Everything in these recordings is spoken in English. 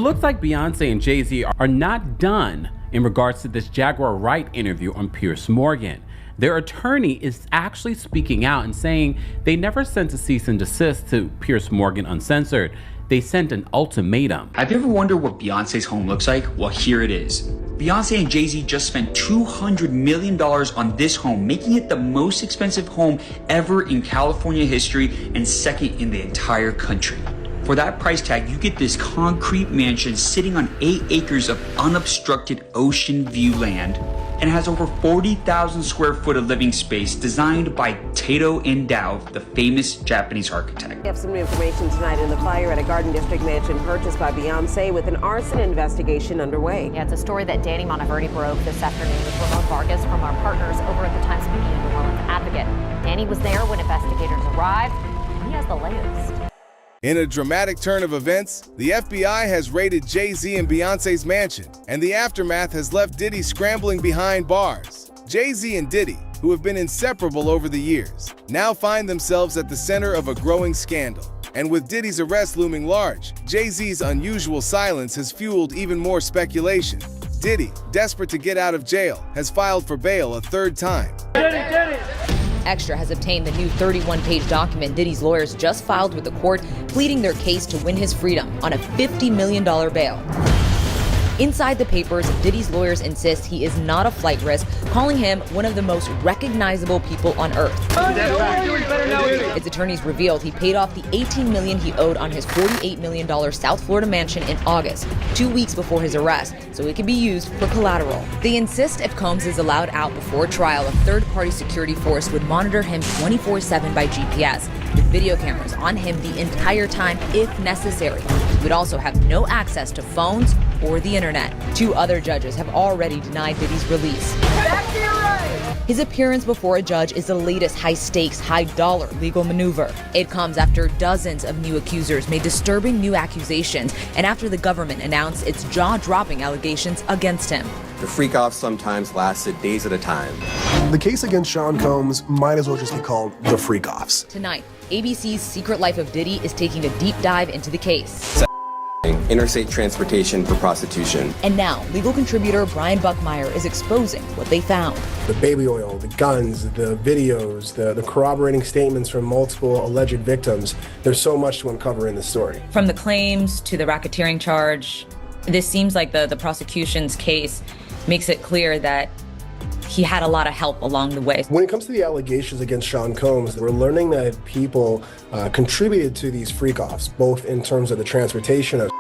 looks like Beyoncé and Jay-Z are not done in regards to this Jaguar Wright interview on Piers Morgan. Their attorney is actually speaking out and saying they never sent a cease and desist to Piers Morgan Uncensored. They sent an ultimatum. Have you ever wondered what Beyonce's home looks like? Well, here it is. Beyonce and Jay-Z just spent $200 million on this home, making it the most expensive home ever in California history and second in the entire country. For that price tag, you get this concrete mansion sitting on 8 acres of unobstructed ocean view land and has over 40,000 square foot of living space designed by Tato Endao, the famous Japanese architect. We have some new information tonight in the fire at a Garden District mansion purchased by Beyoncé with an arson investigation underway. Yeah, it's a story that Danny Monteverdi broke this afternoon with Ramon Vargas from our partners over at the Times-Picayune New Orleans Advocate. Danny was there when investigators arrived, and he has the latest. In a dramatic turn of events, the FBI has raided Jay-Z and Beyoncé's mansion, and the aftermath has left Diddy scrambling behind bars. Jay-Z and Diddy, who have been inseparable over the years, now find themselves at the center of a growing scandal. And with Diddy's arrest looming large, Jay-Z's unusual silence has fueled even more speculation. Diddy, desperate to get out of jail, has filed for bail a third time. Diddy! Extra has obtained the new 31-page document Diddy's lawyers just filed with the court, pleading their case to win his freedom on a $50 million bail. Inside the papers, Diddy's lawyers insist he is not a flight risk, calling him one of the most recognizable people on earth. Its attorneys revealed he paid off the $18 million he owed on his $48 million South Florida mansion in August, 2 weeks before his arrest, so it can be used for collateral. They insist if Combs is allowed out before trial, a third-party security force would monitor him 24/7 by GPS, with video cameras on him the entire time if necessary. He would also have no access to phones or the internet. 2 other judges have already denied Diddy's release. His appearance before a judge is the latest high-stakes, high-dollar legal maneuver. It comes after dozens of new accusers made disturbing new accusations and after the government announced its jaw-dropping allegations against him. The freak-off sometimes lasted days at a time. The case against Sean Combs might as well just be called the freak-offs. Tonight, ABC's Secret Life of Diddy is taking a deep dive into the case. Interstate transportation for prostitution. And now, legal contributor Brian Buckmeyer is exposing what they found. The baby oil, the guns, the videos, the corroborating statements from multiple alleged victims. There's so much to uncover in this story. From the claims to the racketeering charge, this seems like the prosecution's case makes it clear that he had a lot of help along the way. When it comes to the allegations against Sean Combs, we're learning that people contributed to these freak-offs, both in terms of the transportation of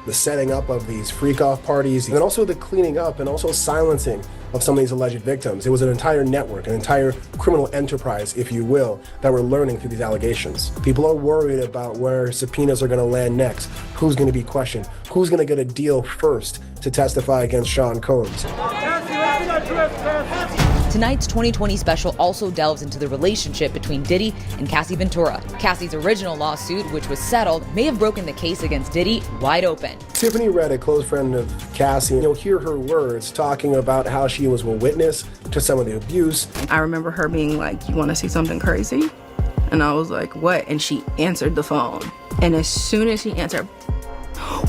the setting up of these freak-off parties, and also the cleaning up and also silencing of some of these alleged victims. It was an entire network, an entire criminal enterprise, if you will, that we're learning through these allegations. People are worried about where subpoenas are going to land next, who's going to be questioned, who's going to get a deal first to testify against Sean Combs. Tonight's 2020 special also delves into the relationship between Diddy and Cassie Ventura. Cassie's original lawsuit, which was settled, may have broken the case against Diddy wide open. Tiffany Red, a close friend of Cassie, you'll hear her words talking about how she was a witness to some of the abuse. I remember her being like, "You want to see something crazy?" And I was like, "What?" And she answered the phone. And as soon as she answered,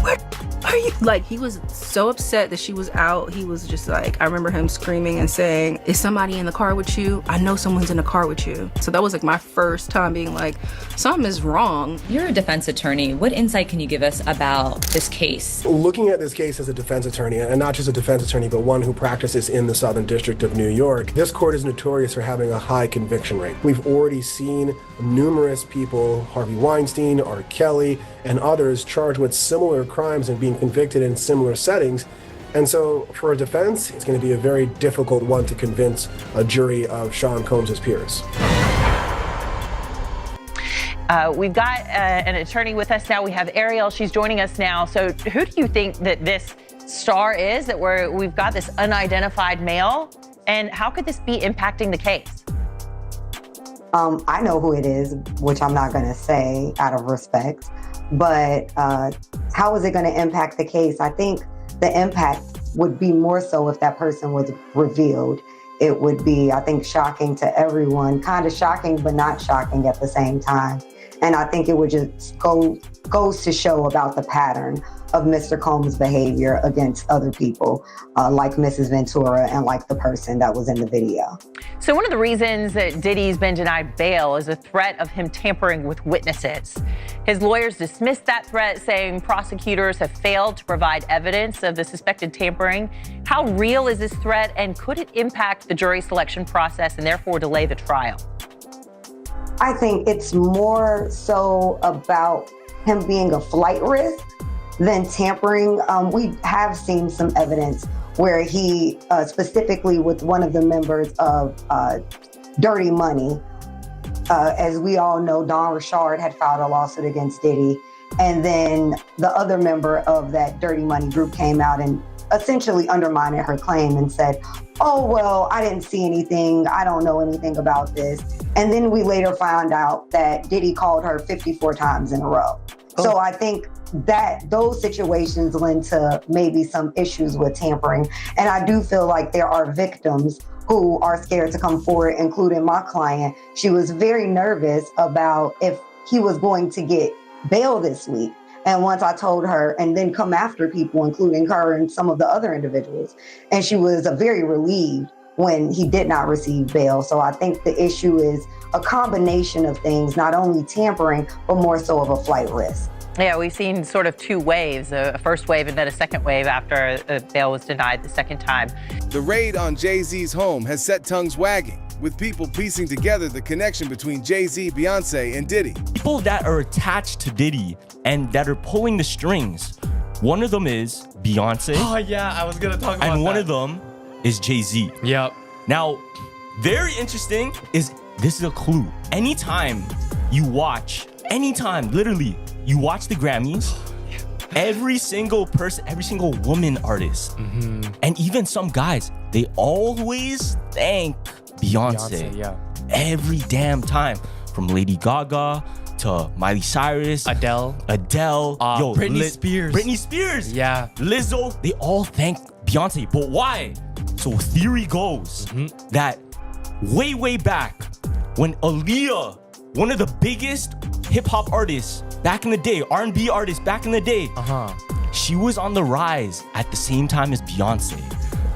"What are you?" Like, he was so upset that she was out. He was just like, I remember him screaming and saying, "Is somebody in the car with you? I know someone's in the car with you." So that was like my first time being like, something is wrong. You're a defense attorney. What insight can you give us about this case? Looking at this case as a defense attorney, and not just a defense attorney, but one who practices in the Southern District of New York, this court is notorious for having a high conviction rate. We've already seen numerous people, Harvey Weinstein, R. Kelly, and others charged with similar crimes and being convicted in similar settings. And so for a defense, it's going to be a very difficult one to convince a jury of Sean Combs' peers. We've got an attorney with us now. We have Ariel. She's joining us now. So who do you think that this star is, that we've got this unidentified male? And how could this be impacting the case? I know who it is, which I'm not going to say out of respect. But how is it going to impact the case? I think the impact would be more so if that person was revealed. It would be, I think, shocking to everyone, kind of shocking, but not shocking at the same time. And I think it would just goes to show about the pattern of Mr. Combs' behavior against other people, like Mrs. Ventura and like the person that was in the video. So one of the reasons that Diddy's been denied bail is a threat of him tampering with witnesses. His lawyers dismissed that threat, saying prosecutors have failed to provide evidence of the suspected tampering. How real is this threat, and could it impact the jury selection process and therefore delay the trial? I think it's more so about him being a flight risk than tampering. We have seen some evidence where he, specifically with one of the members of Dirty Money, as we all know, Don Richard had filed a lawsuit against Diddy. And then the other member of that Dirty Money group came out and essentially undermined her claim and said, oh, well, I didn't see anything. I don't know anything about this. And then we later found out that Diddy called her 54 times in a row. Oh. So I think that those situations lend to maybe some issues with tampering. And I do feel like there are victims who are scared to come forward, including my client. She was very nervous about if he was going to get bail this week. And once I told her, and then come after people, including her and some of the other individuals, and she was very relieved when he did not receive bail. So I think the issue is a combination of things, not only tampering, but more so of a flight risk. Yeah, we've seen sort of two waves, a first wave and then a second wave after bail was denied the second time. The raid on Jay-Z's home has set tongues wagging, with people piecing together the connection between Jay-Z, Beyoncé, and Diddy. People that are attached to Diddy and that are pulling the strings, one of them is Beyoncé. Oh yeah, I was gonna talk about that. And one of them is Jay-Z. Yep. Now, very interesting is, this is a clue. Anytime you watch, literally, you watch the Grammys, every single person, every single woman artist, and even some guys, they always thank Beyoncé. Yeah. Every damn time. From Lady Gaga to Miley Cyrus, Adele, Britney Spears. Yeah. Lizzo, they all thank Beyoncé. But why? So theory goes that way back when Aaliyah, one of the biggest hip-hop artists back in the day, R&B artists back in the day, she was on the rise at the same time as Beyoncé.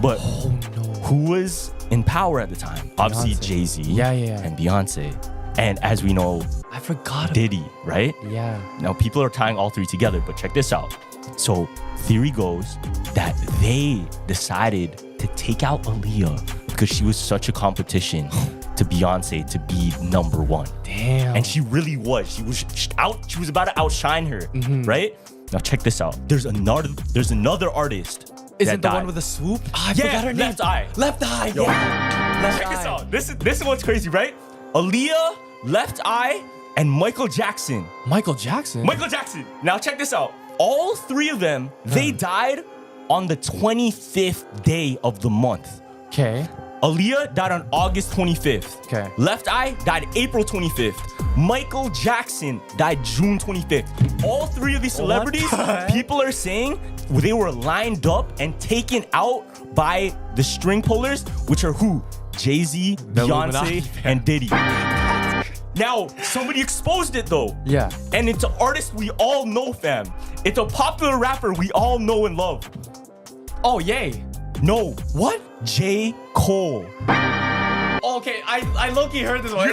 But who was in power at the time? Beyonce. Obviously Jay-Z and Beyoncé. And as we know, I forgot Diddy, right? Yeah. Now people are tying all three together, but check this out. So theory goes that they decided to take out Aaliyah because she was such a competition to Beyoncé to be number one. Damn. And she really was. She was about to outshine her, right? Now check this out. There's another artist. Is it the one with the swoop? Oh, I forgot her name. Left Eye. Left Eye, Yo, check this out. This is what's crazy, right? Aaliyah, Left Eye, and Michael Jackson. Michael Jackson? Michael Jackson. Now check this out. All three of them, they died on the 25th day of the month. Okay. Aaliyah died on August 25th. Okay. Left Eye died April 25th. Michael Jackson died June 25th. All three of these celebrities, people are saying they were lined up and taken out by the string pullers, which are who? Jay-Z, Beyoncé, and Diddy. Now, somebody exposed it though. Yeah. And it's an artist we all know, fam. It's a popular rapper we all know and love. Oh, yay. No. What? J. Cole. Okay, I low-key heard this one.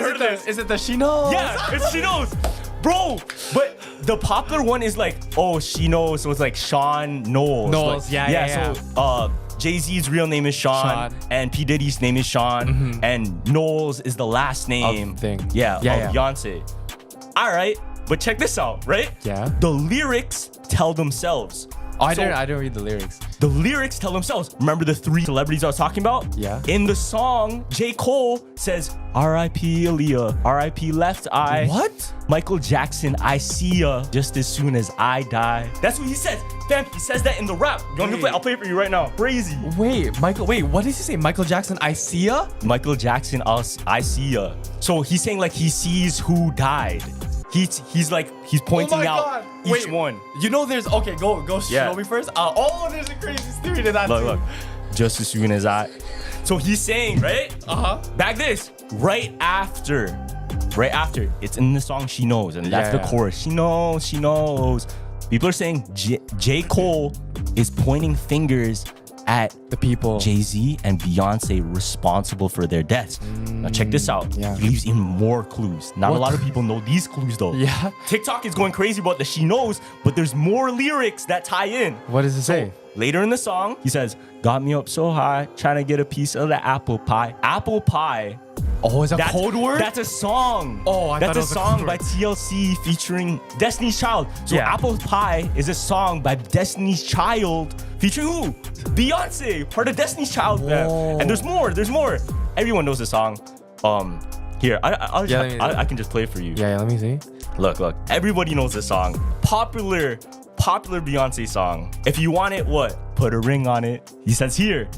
Is it the She Knows? Yeah, it's She Knows. Bro, but the popular one is like, oh, She Knows. So it's like Sean Knowles. Knowles, like, yeah. So Jay-Z's real name is Sean. And P. Diddy's name is Sean. And Knowles is the last name. Of thing. Yeah, of Beyonce. All right, but check this out, right? Yeah. The lyrics tell themselves. Oh, I didn't read the lyrics. The lyrics tell themselves. Remember the three celebrities I was talking about? Yeah. In the song, J. Cole says, R.I.P. Aaliyah, R.I.P. Left Eye. What? Michael Jackson, I see ya just as soon as I die. That's what he says. Fam, he says that in the rap. You want me to play? I'll play it for you right now. Crazy. Wait, what did he say? Michael Jackson, I see ya? Michael Jackson, I see ya. So he's saying like he sees who died. He's pointing out each one. You know there's, okay, go show me first. There's a crazy theory to that too. Look, just as soon as I. So he's saying, right? Back this, right after, it's in the song She Knows, and that's the chorus. She knows. People are saying J. Cole is pointing fingers at the people, Jay-Z and Beyonce, responsible for their deaths. Now check this out. Yeah. He leaves even more clues. Not a lot of people know these clues though. Yeah. TikTok is going crazy about the she knows, but there's more lyrics that tie in. What does it say? Later in the song, he says, got me up so high, trying to get a piece of the apple pie. Apple pie. Oh, is that code word? That's a song. Oh, I thought it was That's a song code by word. TLC featuring Destiny's Child. So Yeah. Apple Pie is a song by Destiny's Child featuring who? Beyonce, part of Destiny's Child. And there's more. Everyone knows the song. Here, I can just play it for you. Yeah, let me see. Look. Everybody knows this song. Popular Beyonce song. If you want it, what? Put a ring on it. He says here.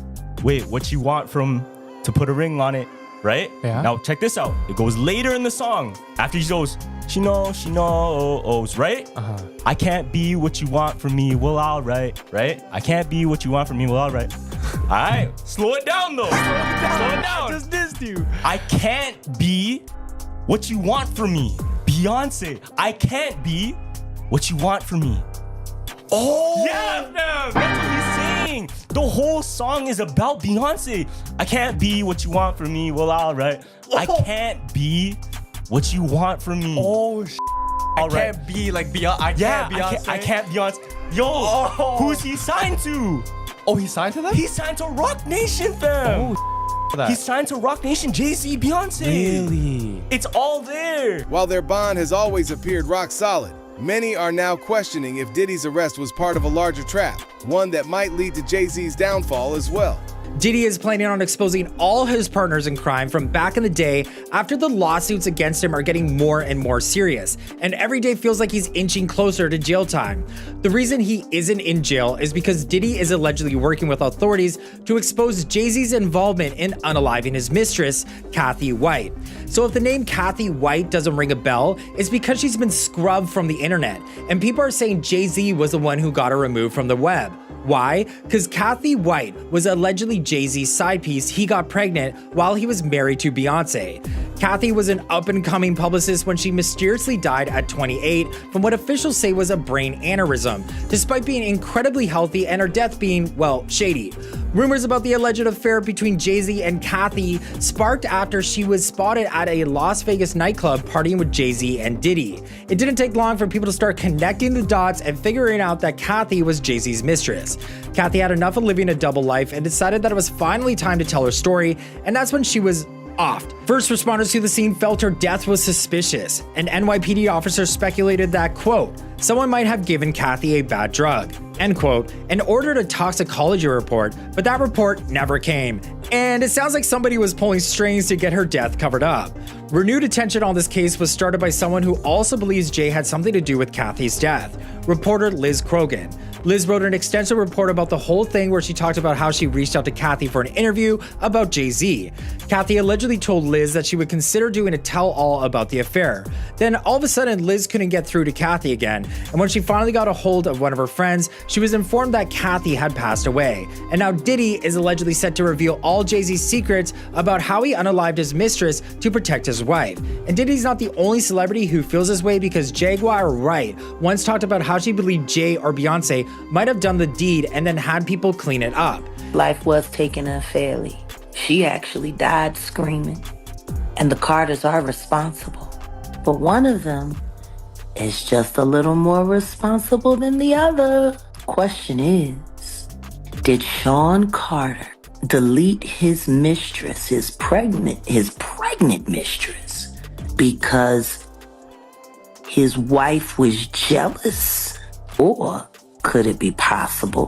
Wait, what you want from to put a ring on it? Right? Yeah. Now check this out. It goes later in the song. After he goes, she knows, right? I can't be what you want from me. Well, all right. I can't be what you want from me. Well, all right. All right. Slow it down though. Slow it down. Just dissed you. I can't be what you want from me. Beyonce, I can't be what you want from me. Oh! Yeah, fam! That's what he's saying. The whole song is about Beyonce. I can't be what you want from me. Well, all right. I can't be what you want from me. Oh, all right. Can't be like Beyonce. I can't Beyonce. Yo, who's he signed to? Oh, he signed to them? He signed to Rock Nation, fam. Oh, he signed to Rock Nation, Jay-Z, Beyonce. Really? It's all there. While their bond has always appeared rock solid, many are now questioning if Diddy's arrest was part of a larger trap, one that might lead to Jay-Z's downfall as well. Diddy is planning on exposing all his partners in crime from back in the day after the lawsuits against him are getting more and more serious, and every day feels like he's inching closer to jail time. The reason he isn't in jail is because Diddy is allegedly working with authorities to expose Jay-Z's involvement in unaliving his mistress, Kathy White. So if the name Kathy White doesn't ring a bell, it's because she's been scrubbed from the internet, and people are saying Jay-Z was the one who got her removed from the web. Why? Because Kathy White was allegedly Jay-Z's side piece he got pregnant while he was married to Beyonce. Kathy was an up-and-coming publicist when she mysteriously died at 28 from what officials say was a brain aneurysm, despite being incredibly healthy and her death being, well, shady. Rumors about the alleged affair between Jay-Z and Kathy sparked after she was spotted at a Las Vegas nightclub partying with Jay-Z and Diddy. It didn't take long for people to start connecting the dots and figuring out that Kathy was Jay-Z's mistress. Kathy had enough of living a double life and decided that it was finally time to tell her story, and that's when she was offed. First responders to the scene felt her death was suspicious. An NYPD officer speculated that, quote, someone might have given Kathy a bad drug, end quote, and ordered a toxicology report, but that report never came. And it sounds like somebody was pulling strings to get her death covered up. Renewed attention on this case was started by someone who also believes Jay had something to do with Kathy's death, reporter Liz Krogan. Liz wrote an extensive report about the whole thing where she talked about how she reached out to Kathy for an interview about Jay-Z. Kathy allegedly told Liz that she would consider doing a tell-all about the affair. Then all of a sudden, Liz couldn't get through to Kathy again, and when she finally got a hold of one of her friends, she was informed that Kathy had passed away. And now Diddy is allegedly set to reveal all Jay-Z's secrets about how he unalived his mistress to protect his wife. And Diddy's not the only celebrity who feels this way, because Jaguar Wright once talked about how she believed Jay or Beyonce might have done the deed and then had people clean it up. Life was taken unfairly. She actually died screaming. And the Carters are responsible. But one of them is just a little more responsible than the other. Question is, did Sean Carter delete his mistress, his pregnant mistress, because his wife was jealous? Or could it be possible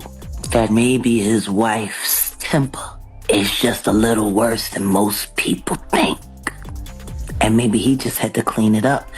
that maybe his wife's temper is just a little worse than most people think? And maybe he just had to clean it up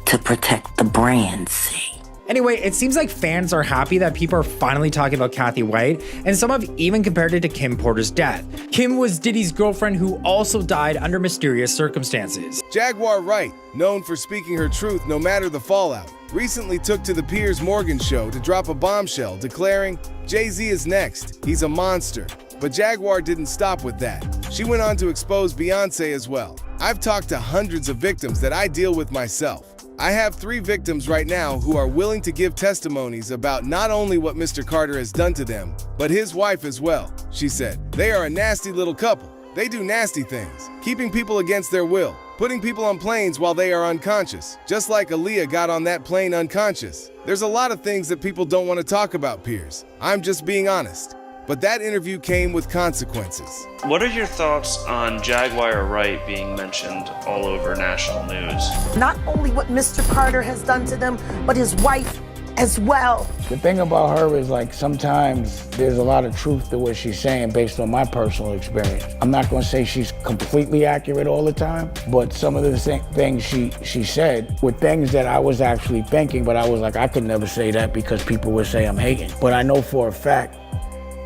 to protect the brand, see? Anyway, it seems like fans are happy that people are finally talking about Kathy White, and some have even compared it to Kim Porter's death. Kim was Diddy's girlfriend who also died under mysterious circumstances. Jaguar Wright, known for speaking her truth no matter the fallout, recently took to the Piers Morgan show to drop a bombshell declaring, Jay-Z is next, he's a monster. But Jaguar didn't stop with that. She went on to expose Beyonce as well. I've talked to hundreds of victims that I deal with myself. I have 3 victims right now who are willing to give testimonies about not only what Mr. Carter has done to them, but his wife as well, she said. They are a nasty little couple. They do nasty things, keeping people against their will, putting people on planes while they are unconscious, just like Aaliyah got on that plane unconscious. There's a lot of things that people don't want to talk about, Piers. I'm just being honest. But that interview came with consequences. What are your thoughts on Jaguar Wright being mentioned all over national news? Not only what Mr. Carter has done to them, but his wife as well. The thing about her is, like, sometimes there's a lot of truth to what she's saying based on my personal experience. I'm not going to say she's completely accurate all the time, but some of the things she said were things that I was actually thinking, but I was like, I could never say that because people would say I'm hating. But I know for a fact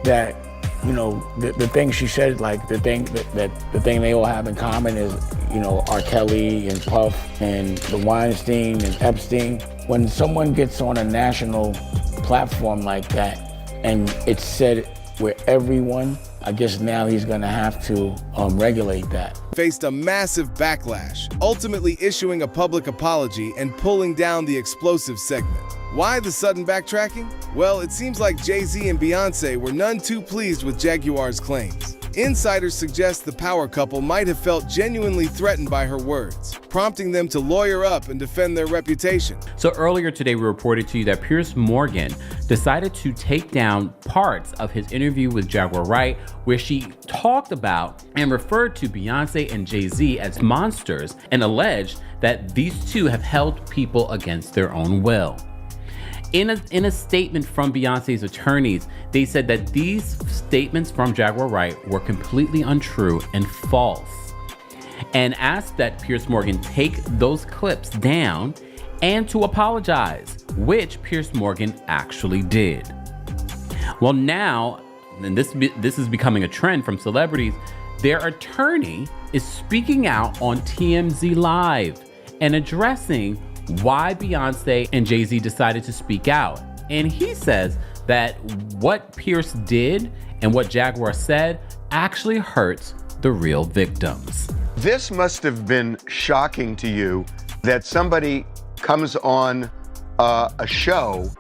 that, you know, the thing she said, like the thing they all have in common is, you know, R. Kelly and Puff and the Weinstein and Epstein. When someone gets on a national platform like that and it's said where everyone, I guess now he's gonna have to regulate that. Faced a massive backlash, ultimately issuing a public apology and pulling down the explosive segment. Why the sudden backtracking? Well, it seems like Jay-Z and Beyoncé were none too pleased with Jaguar's claims. Insiders suggest the power couple might have felt genuinely threatened by her words, prompting them to lawyer up and defend their reputation. So earlier today, we reported to you that Piers Morgan decided to take down parts of his interview with Jaguar Wright, where she talked about and referred to Beyoncé and Jay-Z as monsters and alleged that these two have held people against their own will. In a statement from Beyoncé's attorneys, they said that these statements from Jaguar Wright were completely untrue and false, and asked that Piers Morgan take those clips down and to apologize, which Piers Morgan actually did. Well, now, and this is becoming a trend from celebrities, their attorney is speaking out on TMZ Live and addressing why Beyoncé and Jay-Z decided to speak out. And he says that what Piers did and what Jaguar said actually hurts the real victims. This must have been shocking to you that somebody comes on a show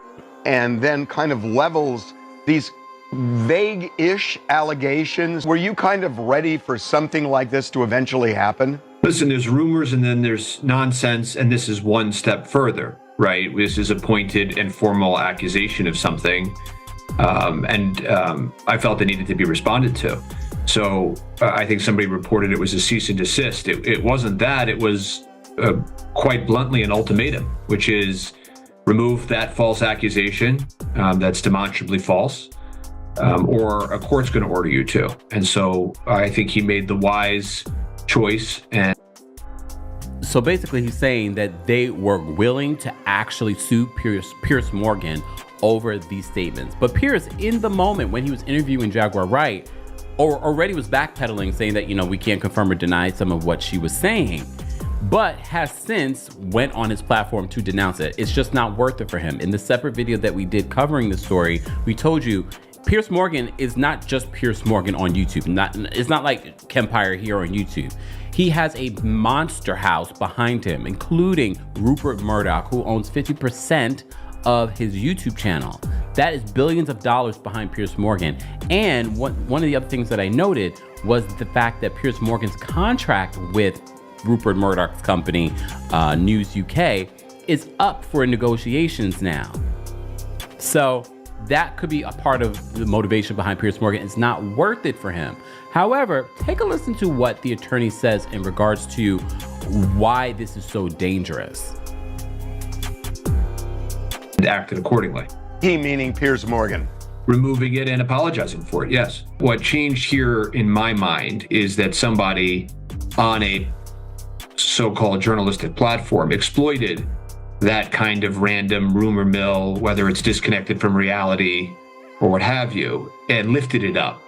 and then kind of levels these vague-ish allegations. Were you kind of ready for something like this to eventually happen? Listen, there's rumors and then there's nonsense, and this is one step further, right? This is a pointed and formal accusation of something, and I felt it needed to be responded to. So I think somebody reported it was a cease and desist. It wasn't that. It was quite bluntly an ultimatum, which is remove that false accusation that's demonstrably false, or a court's going to order you to. And so I think he made the wise choice. And so basically he's saying that they were willing to actually sue Piers Morgan over these statements. But Piers, in the moment when he was interviewing Jaguar Wright, already was backpedaling, saying that, you know, we can't confirm or deny some of what she was saying, but has since went on his platform to denounce it. It's just not worth it for him. In the separate video that we did covering the story, we told you Piers Morgan is not just Piers Morgan on YouTube. It's not like Kempire here on YouTube. He has a monster house behind him, including Rupert Murdoch, who owns 50% of his YouTube channel. That is billions of dollars behind Piers Morgan. And one of the other things that I noted was the fact that Piers Morgan's contract with Rupert Murdoch's company, News UK, is up for negotiations now. So that could be a part of the motivation behind Piers Morgan. It's not worth it for him. However, take a listen to what the attorney says in regards to why this is so dangerous. And acted accordingly. He meaning Piers Morgan. Removing it and apologizing for it, yes. What changed here in my mind is that somebody on a so-called journalistic platform exploited that kind of random rumor mill, whether it's disconnected from reality or what have you, and lifted it up.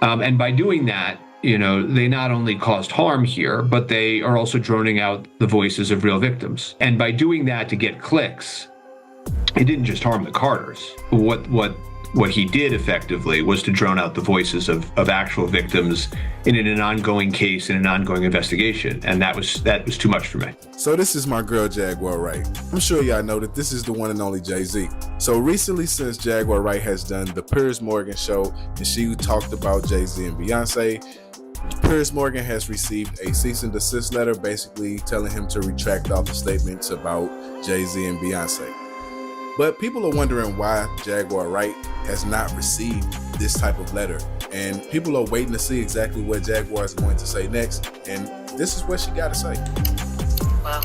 And by doing that, you know, they not only caused harm here, but they are also droning out the voices of real victims. And by doing that to get clicks, it didn't just harm the Carters. What he did effectively was to drown out the voices of actual victims in an ongoing case, in an ongoing investigation. And that was too much for me. So this is my girl, Jaguar Wright. I'm sure y'all know that this is the one and only Jay-Z. So recently, since Jaguar Wright has done the Piers Morgan show, and she talked about Jay-Z and Beyoncé, Piers Morgan has received a cease and desist letter basically telling him to retract all the statements about Jay-Z and Beyoncé. But people are wondering why Jaguar Wright has not received this type of letter. And people are waiting to see exactly what Jaguar is going to say next. And this is what she got to say. Well,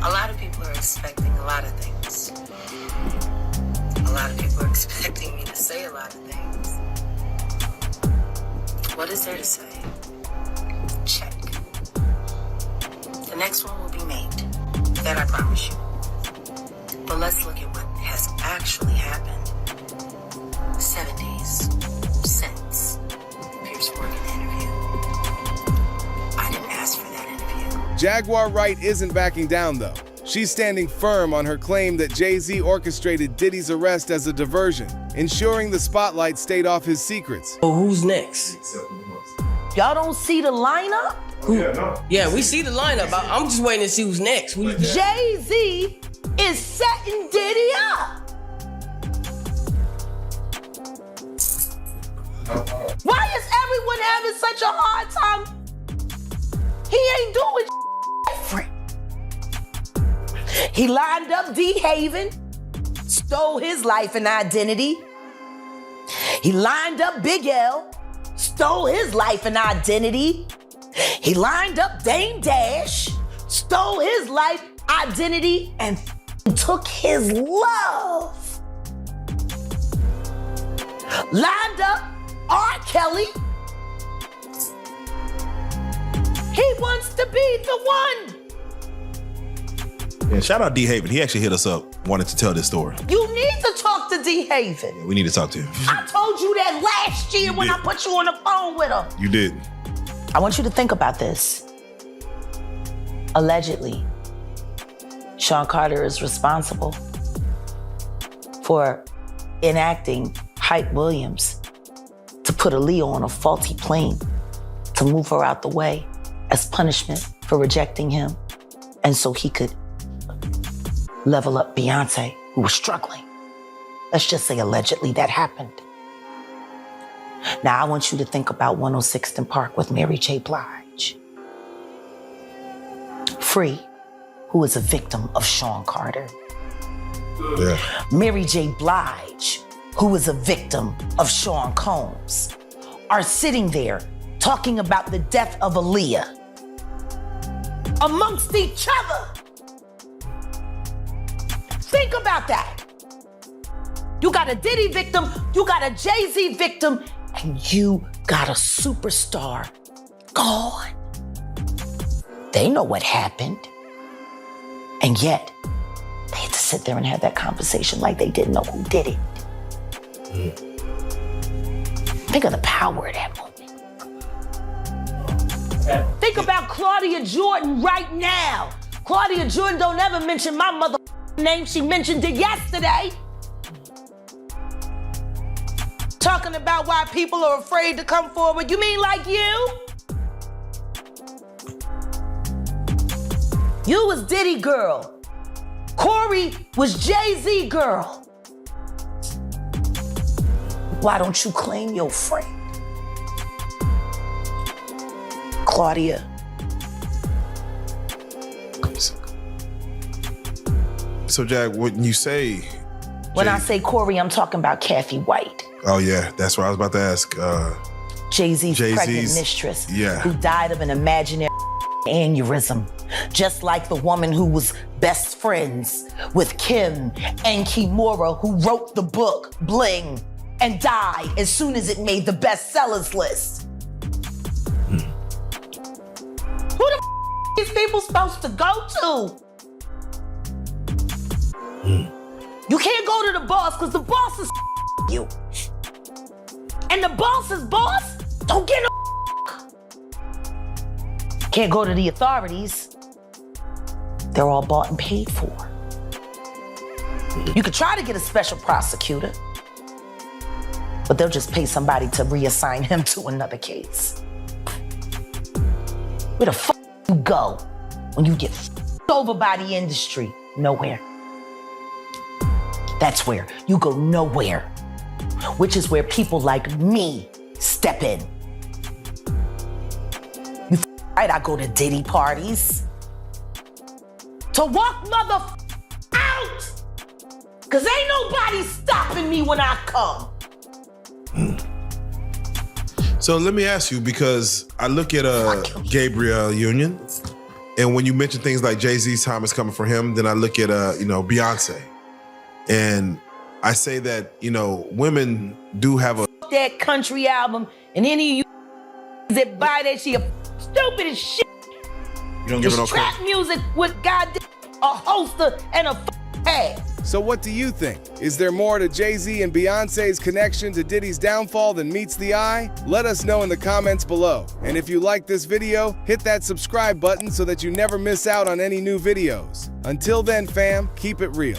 a lot of people are expecting a lot of things. A lot of people are expecting me to say a lot of things. What is there to say? Check. The next one will be made. That I promise you. But let's look at what has actually happened. 7 days since Piers Morgan interview. I didn't ask for that interview. Jaguar Wright isn't backing down, though. She's standing firm on her claim that Jay-Z orchestrated Diddy's arrest as a diversion, ensuring the spotlight stayed off his secrets. Oh, who's next? Y'all don't see the lineup? Yeah, we see the lineup. I'm just waiting to see who's next. Jay-Z is setting Diddy up. Why is everyone having such a hard time? He ain't doing different. He lined up D Haven, stole his life and identity. He lined up Big L, stole his life and identity. He lined up Dame Dash, stole his life, identity, and took his love. Lined up R. Kelly. He wants to be the one. Yeah, shout out D Haven. He actually hit us up, wanted to tell this story. You need to talk to D Haven. Yeah, we need to talk to him. I told you that last year when I put you on the phone with him. You did. I want you to think about this. Allegedly, Sean Carter is responsible for enacting Hype Williams to put Aaliyah on a faulty plane to move her out the way as punishment for rejecting him, and so he could level up Beyoncé, who was struggling. Let's just say allegedly that happened. Now I want you to think about 106th and Park with Mary J. Blige. Free, who is a victim of Sean Carter. Yeah. Mary J. Blige, who is a victim of Sean Combs, are sitting there talking about the death of Aaliyah amongst each other. Think about that. You got a Diddy victim, you got a Jay-Z victim, and you got a superstar gone. They know what happened. And yet, they had to sit there and have that conversation like they didn't know who did it. Think of the power of that moment. Think about Claudia Jordan right now. Claudia Jordan don't ever mention my mother name. She mentioned it yesterday. Talking about why people are afraid to come forward. You mean like you? You was Diddy girl. Corey was Jay-Z girl. Why don't you claim your friend? Claudia. So, Jack, when you say... When I say Corey, I'm talking about Kathy White. Oh, yeah, that's what I was about to ask. Jay-Z's pregnant mistress, who died of an imaginary aneurysm, just like the woman who was best friends with Kim and Kimura, who wrote the book Bling and died as soon as it made the bestsellers list. Who the these people supposed to go to? You can't go to the boss because the boss is you. And the boss's boss don't get no. Can't go to the authorities. They're all bought and paid for. You could try to get a special prosecutor, but they'll just pay somebody to reassign him to another case. Where the fuck you go when you get over by the industry? Nowhere. That's where you go nowhere, which is where people like me step in. You right, I go to Diddy parties to walk out, cause ain't nobody stopping me when I come. So let me ask you, because I look at Gabriel Union, and when you mention things like Jay-Z's time is coming for him, then I look at Beyonce. And I say that, women do have a that country album, and any of you that buy that shit stupid as shit. You don't give it no trap credit. music with goddamn a holster and a head. So what do you think? Is there more to Jay-Z and Beyonce's connection to Diddy's downfall than meets the eye? Let us know in the comments below. And if you like this video, hit that subscribe button so that you never miss out on any new videos. Until then, fam, keep it real.